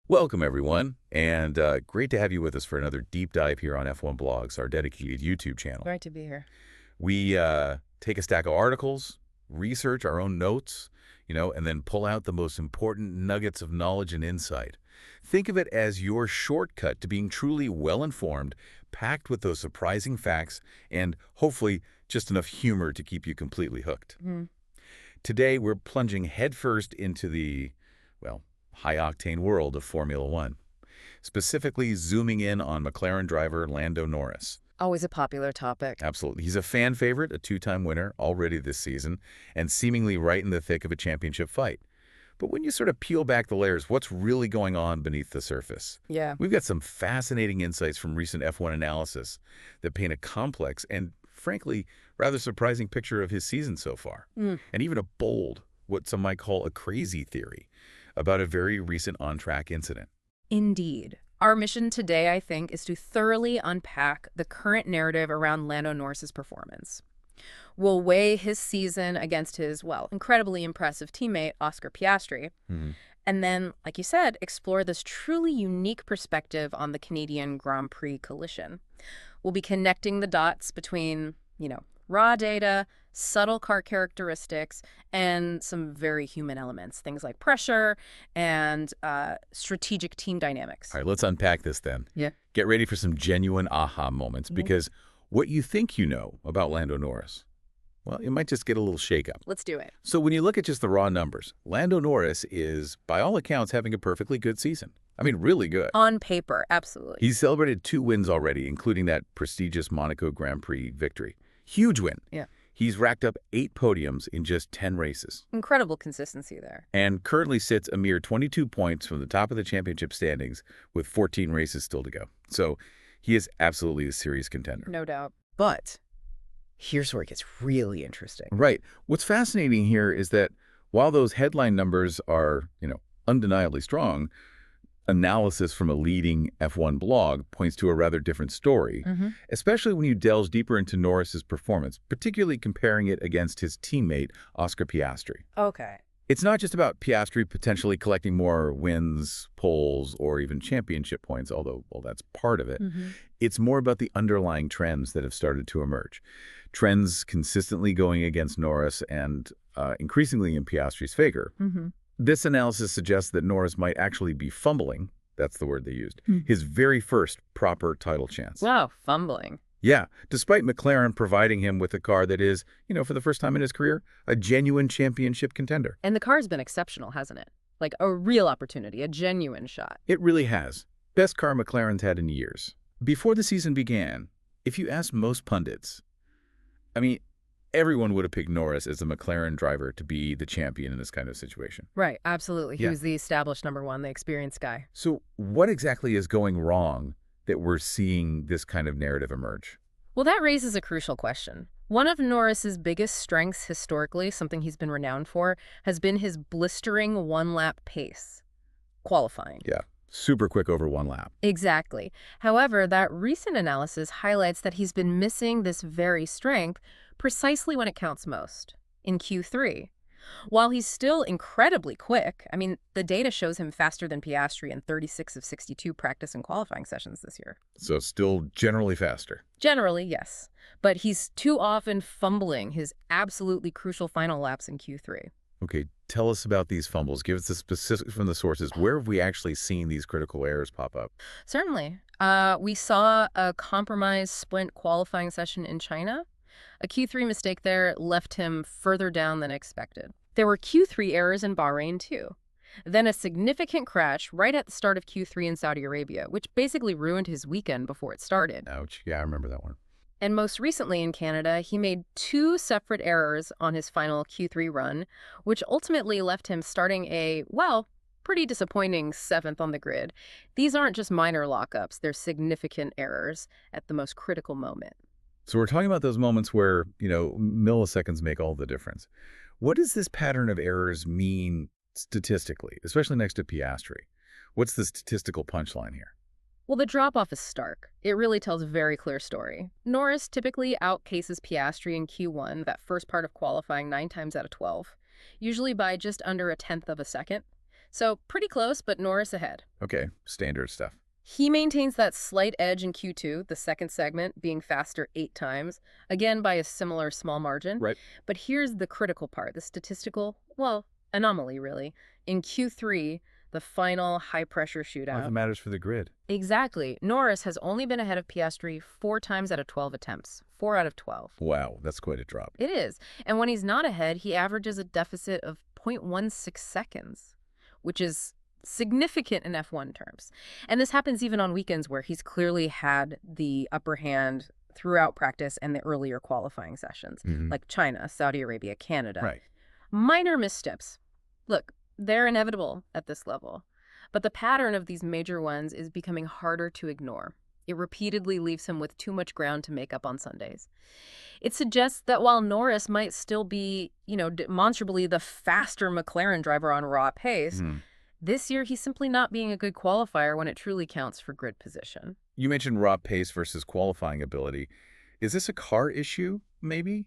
Welcome, everyone, and great to have you with us for another deep dive here on F1 Blogs, our dedicated YouTube channel. Great to be here. We take a stack of articles, research our own notes, and then pull out the most important nuggets of knowledge and insight. Think of it as your shortcut to being truly well-informed, packed with those surprising facts, and hopefully just enough humor to keep you completely hooked. Today, we're plunging headfirst into the, well, high-octane world of Formula One, specifically zooming in on McLaren driver Lando Norris. Always a popular topic. Absolutely. He's a fan favorite, a two-time winner already this season, and seemingly right in the thick of a championship fight. But when you sort of peel back the layers, what's really going on beneath the surface? Yeah. We've got some fascinating insights from recent F1 analysis that paint a complex and, frankly, rather surprising picture of his season so far. And even a bold, what some might call a crazy theory about a very recent on-track incident. Indeed. Our mission today, I think, is to thoroughly unpack the current narrative around Lando Norris's performance. We'll weigh his season against his, well, incredibly impressive teammate, Oscar Piastri, and then, like you said, explore this truly unique perspective on the Canadian Grand Prix collision. We'll be connecting the dots between, raw data, subtle car characteristics, and some very human elements, things like pressure and strategic team dynamics. All right, let's unpack this then. Yeah. Get ready for some genuine aha moments, because what you think you know about Lando Norris, well, it might just get a little shakeup. Let's do it. So when you look at just the raw numbers, Lando Norris is, by all accounts, having a perfectly good season. I mean, really good. On paper, absolutely. He's celebrated 2 wins already, including that prestigious Monaco Grand Prix victory. Huge win. Yeah. He's racked up 8 podiums in just 10 races. Incredible consistency there. And currently sits a mere 22 points from the top of the championship standings with 14 races still to go. So he is absolutely a serious contender. No doubt. But here's where it gets really interesting. Right. What's fascinating here is that while those headline numbers are, undeniably strong, analysis from a leading F1 blog points to a rather different story, especially when you delve deeper into Norris's performance, particularly comparing it against his teammate, Oscar Piastri. Okay. It's not just about Piastri potentially collecting more wins, poles, or even championship points, although, well, that's part of it. It's more about the underlying trends that have started to emerge. Trends consistently going against Norris and increasingly in Piastri's favor. This analysis suggests that Norris might actually be fumbling, that's the word they used, his very first proper title chance. Wow, fumbling. Yeah, despite McLaren providing him with a car that is, for the first time in his career, a genuine championship contender. And the car's been exceptional, hasn't it? Like a real opportunity, a genuine shot. It really has. Best car McLaren's had in years. Before the season began, if you asked most pundits, everyone would have picked Norris as the McLaren driver to be the champion in this kind of situation. Right, absolutely. He Yeah. was the established #1, the experienced guy. So what exactly is going wrong that we're seeing this kind of narrative emerge? Well, that raises a crucial question. One of Norris's biggest strengths historically, something he's been renowned for, has been his blistering one-lap pace. Qualifying. Yeah, super quick over 1 lap. Exactly. However, that recent analysis highlights that he's been missing this very strength precisely when it counts most, in Q3. While he's still incredibly quick, the data shows him faster than Piastri in 36 of 62 practice and qualifying sessions this year. So still generally faster. Generally, yes. But he's too often fumbling his absolutely crucial final laps in Q3. Okay, tell us about these fumbles. Give us the specifics from the sources. Where have we actually seen these critical errors pop up? Certainly. We saw a compromised sprint qualifying session in China. A Q3 mistake there left him further down than expected. There were Q3 errors in Bahrain, too. Then a significant crash right at the start of Q3 in Saudi Arabia, which basically ruined his weekend before it started. Ouch. Yeah, I remember that one. And most recently in Canada, he made 2 separate errors on his final Q3 run, which ultimately left him starting a, pretty disappointing 7th on the grid. These aren't just minor lockups, they're significant errors at the most critical moment. So we're talking about those moments where, milliseconds make all the difference. What does this pattern of errors mean statistically, especially next to Piastri? What's the statistical punchline here? Well, the drop-off is stark. It really tells a very clear story. Norris typically outpaces Piastri in Q1, that first part of qualifying, 9 times out of 12, usually by just under 1/10 of a second. So pretty close, but Norris ahead. Okay, standard stuff. He maintains that slight edge in Q2, the second segment, being faster 8 times, again by a similar small margin. Right. But here's the critical part, the statistical, well, anomaly, really. In Q3, the final high-pressure shootout. That matters for the grid. Exactly. Norris has only been ahead of Piastri 4 times out of 12 attempts. 4 out of 12. Wow, that's quite a drop. It is. And when he's not ahead, he averages a deficit of 0.16 seconds, which is significant in F1 terms. And this happens even on weekends where he's clearly had the upper hand throughout practice and the earlier qualifying sessions, like China, Saudi Arabia, Canada. Right. Minor missteps. Look, they're inevitable at this level. But the pattern of these major ones is becoming harder to ignore. It repeatedly leaves him with too much ground to make up on Sundays. It suggests that while Norris might still be, demonstrably the faster McLaren driver on raw pace, this year he's simply not being a good qualifier when it truly counts for grid position. You mentioned raw pace versus qualifying ability. Is this a car issue, maybe?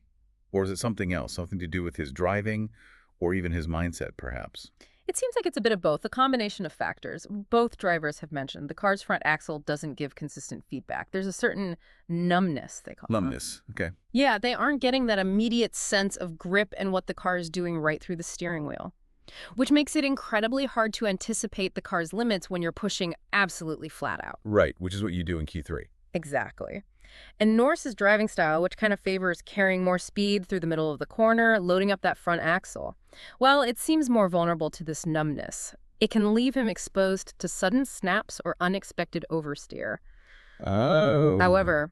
Or is it something else, something to do with his driving or even his mindset, perhaps? It seems like it's a bit of both, a combination of factors. Both drivers have mentioned the car's front axle doesn't give consistent feedback. There's a certain numbness, they call it. Numbness, okay. Yeah, they aren't getting that immediate sense of grip and what the car is doing right through the steering wheel, which makes it incredibly hard to anticipate the car's limits when you're pushing absolutely flat out. Right, which is what you do in Q3. Exactly. And Norris's driving style, which kind of favors carrying more speed through the middle of the corner, loading up that front axle, well, it seems more vulnerable to this numbness. It can leave him exposed to sudden snaps or unexpected oversteer. Oh. However,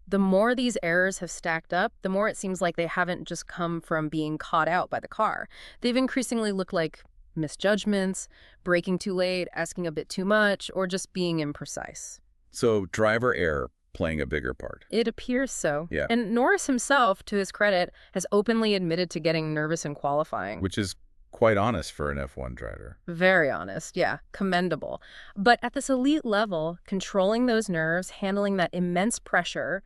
the more these errors have stacked up, the more it seems like they haven't just come from being caught out by the car. They've increasingly looked like misjudgments, braking too late, asking a bit too much, or just being imprecise. So driver error playing a bigger part. It appears so. Yeah. And Norris himself, to his credit, has openly admitted to getting nervous in qualifying. Which is quite honest for an F1 driver. Very honest, yeah. Commendable. But at this elite level, controlling those nerves, handling that immense pressure,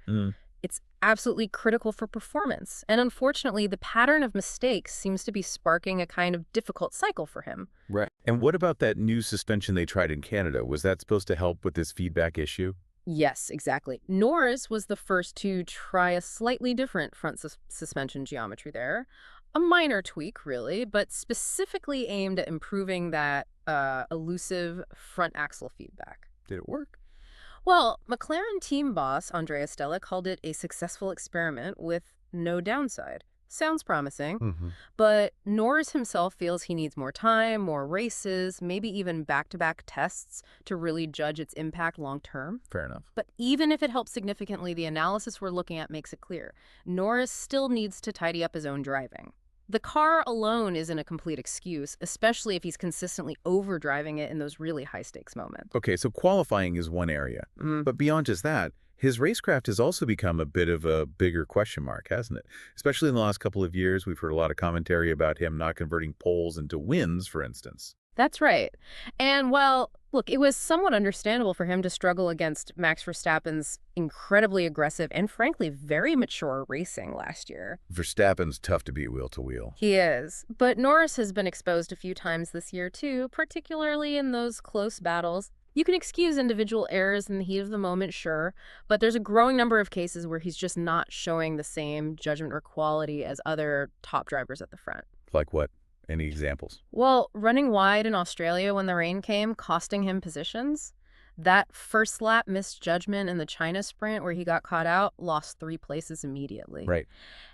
it's absolutely critical for performance. And unfortunately, the pattern of mistakes seems to be sparking a kind of difficult cycle for him. Right. And what about that new suspension they tried in Canada? Was that supposed to help with this feedback issue? Yes, exactly. Norris was the first to try a slightly different front suspension geometry there. A minor tweak, really, but specifically aimed at improving that elusive front axle feedback. Did it work? Well, McLaren team boss Andrea Stella called it a successful experiment with no downside. Sounds promising, but Norris himself feels he needs more time, more races, maybe even back-to-back tests to really judge its impact long-term. Fair enough. But even if it helps significantly, the analysis we're looking at makes it clear. Norris still needs to tidy up his own driving. The car alone isn't a complete excuse, especially if he's consistently overdriving it in those really high-stakes moments. Okay, so qualifying is one area. But beyond just that, his racecraft has also become a bit of a bigger question mark, hasn't it? Especially in the last couple of years, we've heard a lot of commentary about him not converting poles into wins, for instance. That's right. And, well, look, it was somewhat understandable for him to struggle against Max Verstappen's incredibly aggressive and, frankly, very mature racing last year. Verstappen's tough to beat wheel to wheel. He is. But Norris has been exposed a few times this year, too, particularly in those close battles. You can excuse individual errors in the heat of the moment, sure, but there's a growing number of cases where he's just not showing the same judgment or quality as other top drivers at the front. Like what? Any examples? Well, running wide in Australia when the rain came, costing him positions. That first lap misjudgment in the China sprint where he got caught out, lost 3 places immediately. Right.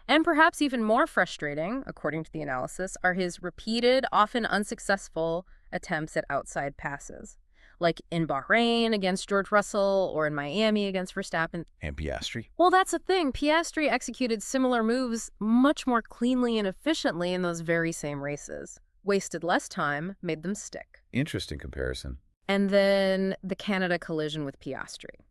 And perhaps even more frustrating, according to the analysis, are his repeated, often unsuccessful attempts at outside passes. Like in Bahrain against George Russell or in Miami against Verstappen. And Piastri? Well, that's the thing. Piastri executed similar moves much more cleanly and efficiently in those very same races. Wasted less time, made them stick. Interesting comparison. And then the Canada collision with Piastri,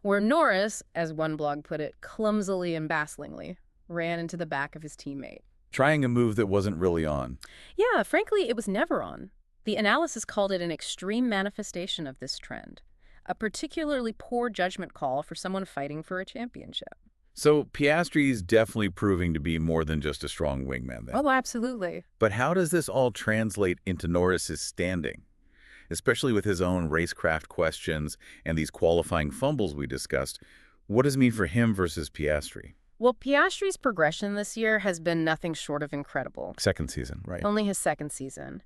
where Norris, as one blog put it, clumsily and bafflingly ran into the back of his teammate. Trying a move that wasn't really on. Yeah, frankly, it was never on. The analysis called it an extreme manifestation of this trend, a particularly poor judgment call for someone fighting for a championship. So Piastri is definitely proving to be more than just a strong wingman then. Oh, absolutely. But how does this all translate into Norris's standing? Especially with his own racecraft questions and these qualifying fumbles we discussed, what does it mean for him versus Piastri? Well, Piastri's progression this year has been nothing short of incredible. Second season, right? Only his second season.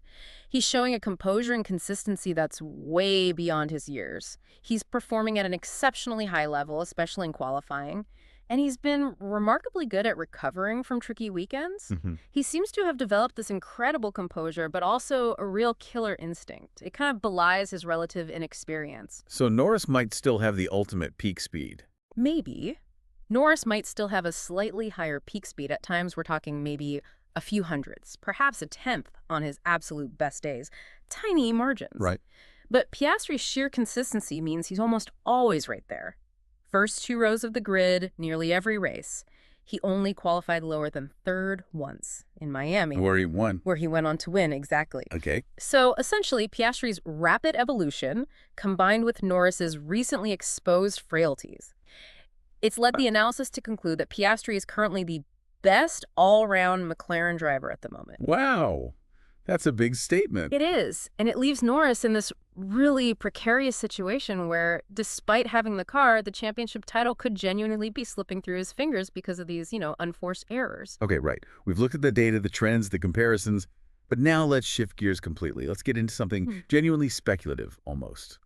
He's showing a composure and consistency that's way beyond his years. He's performing at an exceptionally high level, especially in qualifying. And he's been remarkably good at recovering from tricky weekends. He seems to have developed this incredible composure, but also a real killer instinct. It kind of belies his relative inexperience. So Norris might still have the ultimate peak speed. Maybe. Norris might still have a slightly higher peak speed. At times, we're talking maybe a few hundredths, perhaps a tenth on his absolute best days. Tiny margins. Right. But Piastri's sheer consistency means he's almost always right there. First two rows of the grid, nearly every race. He only qualified lower than third once in Miami. Where he won. Where he went on to win, exactly. Okay. So essentially, Piastri's rapid evolution combined with Norris's recently exposed frailties. It's led the analysis to conclude that Piastri is currently the best all-round McLaren driver at the moment. Wow. That's a big statement. It is, and it leaves Norris in this really precarious situation where, despite having the car, the championship title could genuinely be slipping through his fingers because of these, unforced errors. Okay, right. We've looked at the data, the trends, the comparisons, but now let's shift gears completely. Let's get into something genuinely speculative, almost.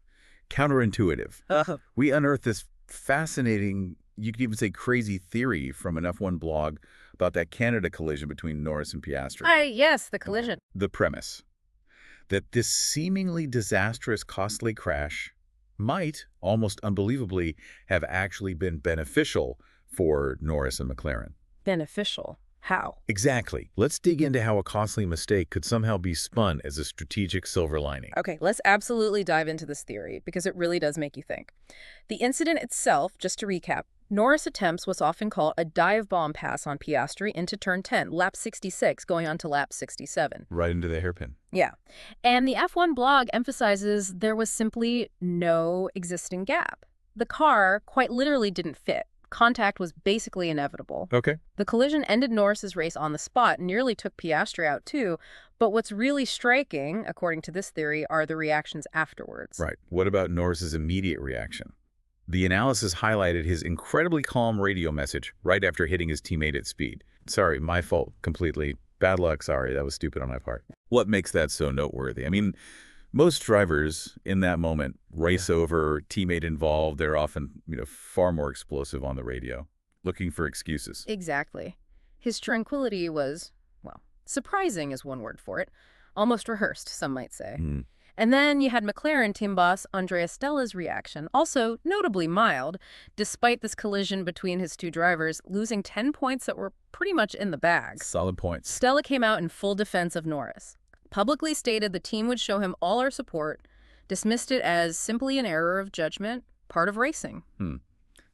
Counterintuitive. We unearthed this fascinating, you could even say crazy theory from an F1 blog about that Canada collision between Norris and Piastri. Yes, the collision. The premise that this seemingly disastrous, costly crash might, almost unbelievably, have actually been beneficial for Norris and McLaren. Beneficial? How? Exactly. Let's dig into how a costly mistake could somehow be spun as a strategic silver lining. Okay, let's absolutely dive into this theory because it really does make you think. The incident itself, just to recap, Norris attempts what's often called a dive bomb pass on Piastri into turn 10, lap 66, going on to lap 67. Right into the hairpin. Yeah. And the F1 blog emphasizes there was simply no existing gap. The car quite literally didn't fit. Contact was basically inevitable. Okay. The collision ended Norris's race on the spot, nearly took Piastri out too, but what's really striking, according to this theory, are the reactions afterwards. Right. What about Norris's immediate reaction? The analysis highlighted his incredibly calm radio message right after hitting his teammate at speed. Sorry, my fault completely. Bad luck, sorry, that was stupid on my part. What makes that so noteworthy? I mean, most drivers in that moment, race over, teammate involved, they're often, far more explosive on the radio, looking for excuses. Exactly. His tranquility was, well, surprising is one word for it. Almost rehearsed, some might say. And then you had McLaren team boss Andrea Stella's reaction, also notably mild, despite this collision between his two drivers, losing 10 points that were pretty much in the bag. Solid points. Stella came out in full defense of Norris, publicly stated the team would show him all our support, dismissed it as simply an error of judgment, part of racing.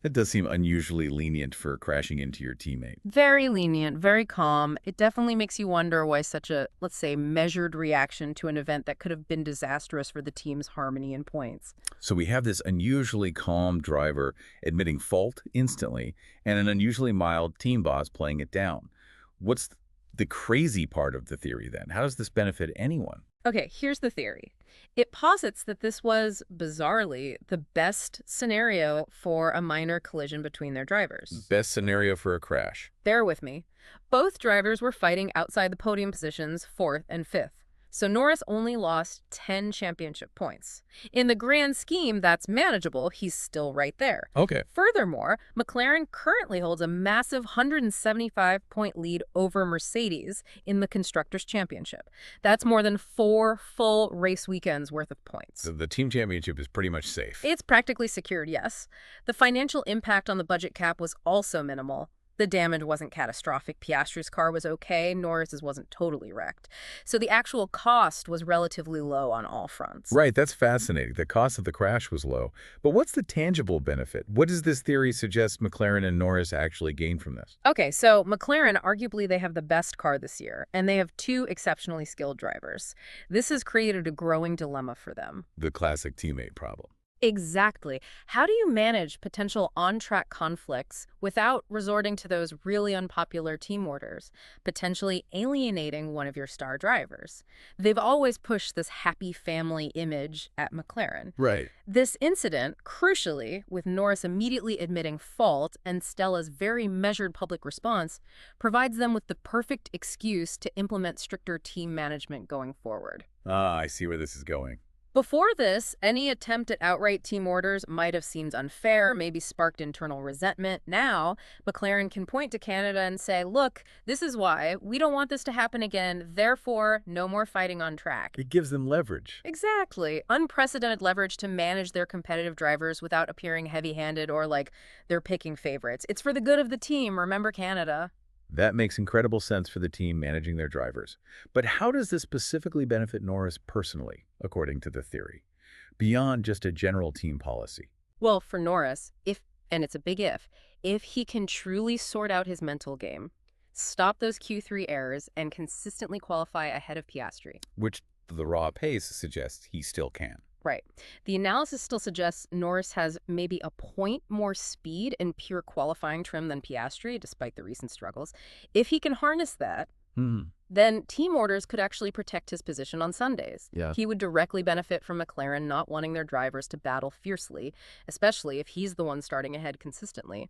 That does seem unusually lenient for crashing into your teammate. Very lenient, very calm. It definitely makes you wonder why such a, let's say, measured reaction to an event that could have been disastrous for the team's harmony and points. So we have this unusually calm driver admitting fault instantly and an unusually mild team boss playing it down. What's the crazy part of the theory then? How does this benefit anyone? Okay, here's the theory. It posits that this was, bizarrely, the best scenario for a minor collision between their drivers. Best scenario for a crash. Bear with me. Both drivers were fighting outside the podium positions, 4th and 5th. So Norris only lost 10 championship points. In the grand scheme, that's manageable. He's still right there. Okay. Furthermore, McLaren currently holds a massive 175-point lead over Mercedes in the Constructors' Championship. That's more than 4 full race weekends worth of points. So the team championship is pretty much safe. It's practically secured, yes. The financial impact on the budget cap was also minimal. The damage wasn't catastrophic. Piastri's car was okay. Norris's wasn't totally wrecked. So the actual cost was relatively low on all fronts. Right, that's fascinating. The cost of the crash was low. But what's the tangible benefit? What does this theory suggest McLaren and Norris actually gain from this? Okay, so McLaren, arguably they have the best car this year, and they have 2 exceptionally skilled drivers. This has created a growing dilemma for them. The classic teammate problem. Exactly. How do you manage potential on-track conflicts without resorting to those really unpopular team orders, potentially alienating one of your star drivers? They've always pushed this happy family image at McLaren. Right. This incident, crucially, with Norris immediately admitting fault and Stella's very measured public response, provides them with the perfect excuse to implement stricter team management going forward. Ah, I see where this is going. Before this, any attempt at outright team orders might have seemed unfair, maybe sparked internal resentment. Now, McLaren can point to Canada and say, look, this is why. We don't want this to happen again. Therefore, no more fighting on track. It gives them leverage. Exactly. Unprecedented leverage to manage their competitive drivers without appearing heavy-handed or like they're picking favorites. It's for the good of the team. Remember Canada. That makes incredible sense for the team managing their drivers. But how does this specifically benefit Norris personally, according to the theory, beyond just a general team policy? Well, for Norris, and it's a big if he can truly sort out his mental game, stop those Q3 errors, and consistently qualify ahead of Piastri. Which the raw pace suggests he still can. Right. The analysis still suggests Norris has maybe a point more speed in pure qualifying trim than Piastri, despite the recent struggles. If he can harness that, then team orders could actually protect his position on Sundays. Yeah. He would directly benefit from McLaren not wanting their drivers to battle fiercely, especially if he's the one starting ahead consistently.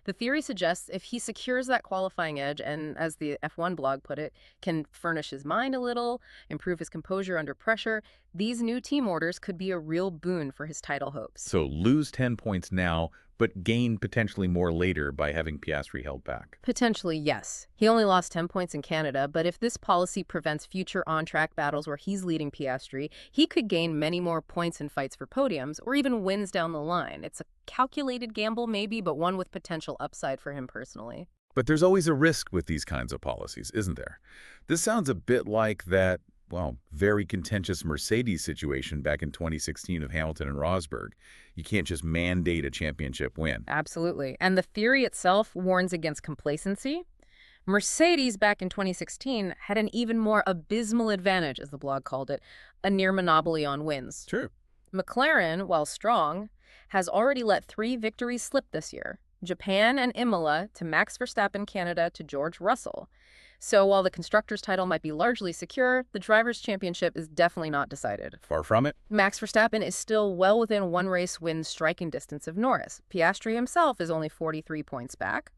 The theory suggests if he secures that qualifying edge and, as the F1 blog put it, can furnish his mind a little, improve his composure under pressure, these new team orders could be a real boon for his title hopes. So lose 10 points now, but gain potentially more later by having Piastri held back. Potentially, yes. He only lost 10 points in Canada, but if this policy prevents future on-track battles where he's leading Piastri, he could gain many more points in fights for podiums or even wins down the line. It's a calculated gamble maybe, but one with potential upside for him personally. But there's always a risk with these kinds of policies, isn't there? This sounds a bit like that, well, very contentious Mercedes situation back in 2016 of Hamilton and Rosberg. You can't just mandate a championship win. Absolutely. And the theory itself warns against complacency. Mercedes back in 2016 had an even more abysmal advantage, as the blog called it, a near monopoly on wins. True. McLaren, while strong, has already let 3 victories slip this year. Japan and Imola to Max Verstappen, Canada to George Russell. So while the Constructors' title might be largely secure, the Drivers' Championship is definitely not decided. Far from it. Max Verstappen is still well within one race win striking distance of Norris. Piastri himself is only 43 points back.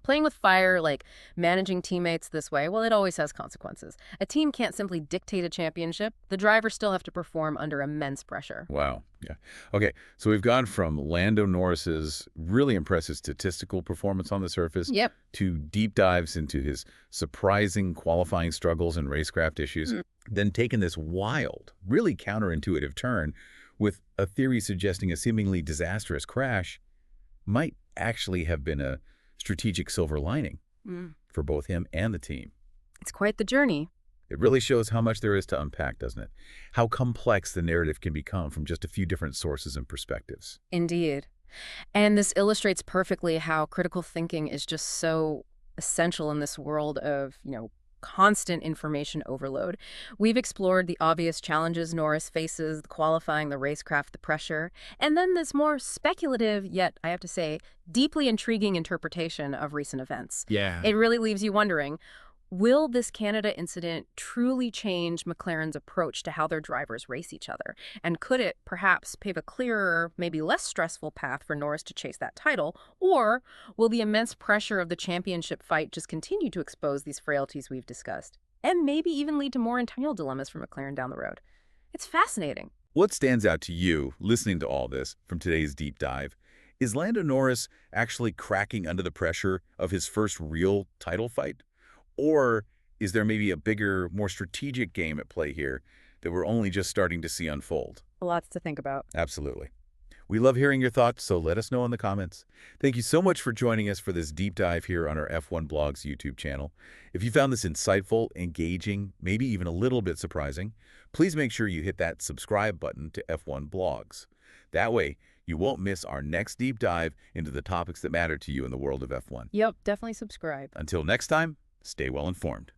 Playing with fire, like managing teammates this way, well, it always has consequences. A team can't simply dictate a championship. The drivers still have to perform under immense pressure. Wow. Yeah. Okay, so we've gone from Lando Norris's really impressive statistical performance on the surface to deep dives into his surprising qualifying struggles and racecraft issues, then taken this wild, really counterintuitive turn with a theory suggesting a seemingly disastrous crash might actually have been a strategic silver lining for both him and the team. It's quite the journey. It really shows how much there is to unpack, doesn't it? How complex the narrative can become from just a few different sources and perspectives. Indeed. And this illustrates perfectly how critical thinking is just so essential in this world of, constant information overload. We've explored the obvious challenges Norris faces, the qualifying, the racecraft, the pressure, and then this more speculative, yet, I have to say, deeply intriguing interpretation of recent events. Yeah. It really leaves you wondering, will this Canada incident truly change McLaren's approach to how their drivers race each other? And could it perhaps pave a clearer, maybe less stressful path for Norris to chase that title? Or will the immense pressure of the championship fight just continue to expose these frailties we've discussed? And maybe even lead to more internal dilemmas for McLaren down the road. It's fascinating. What stands out to you, listening to all this from today's deep dive? Is Lando Norris actually cracking under the pressure of his first real title fight? Or is there maybe a bigger, more strategic game at play here that we're only just starting to see unfold? Lots to think about. Absolutely. We love hearing your thoughts, so let us know in the comments. Thank you so much for joining us for this deep dive here on our F1 Blogs YouTube channel. If you found this insightful, engaging, maybe even a little bit surprising, please make sure you hit that subscribe button to F1 Blogs. That way, you won't miss our next deep dive into the topics that matter to you in the world of F1. Yep, definitely subscribe. Until next time, stay well informed.